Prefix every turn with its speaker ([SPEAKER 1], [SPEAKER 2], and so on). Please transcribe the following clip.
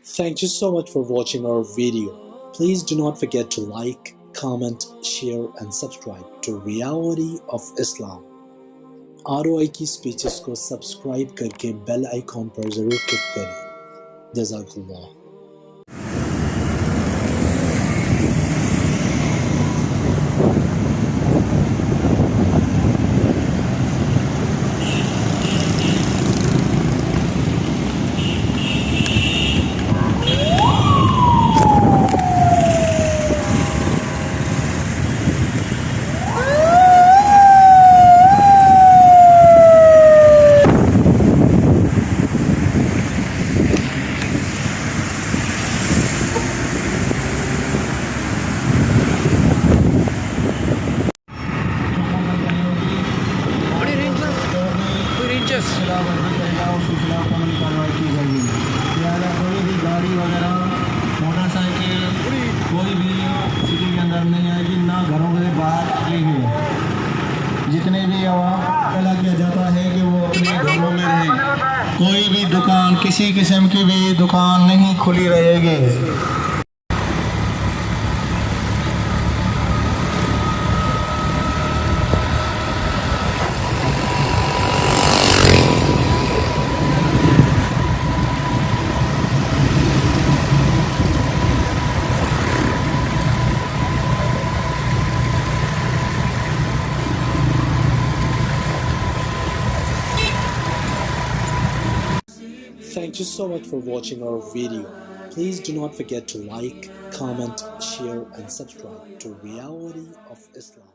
[SPEAKER 1] Thank you so much for watching our video. Please do not forget to like, comment, share and subscribe to Reality of Islam. ROI की speeches को subscribe करके bell icon पर ज़रूर click करें। जज़ाकल्लाह।
[SPEAKER 2] कोई भी गाड़ी वगैरह मोटरसाइकिल कोई भी सिटी के अंदर नहीं आएगी, ना घरों के बाहर आएगी। जितने भी आवाम अला किया जाता है कि वो अपने घरों में रहें। कोई भी दुकान, किसी किस्म की भी दुकान नहीं खुली रहेगी।
[SPEAKER 1] Thank you so much for watching our video. Please do not forget to like, comment, share and subscribe to Reality of Islam.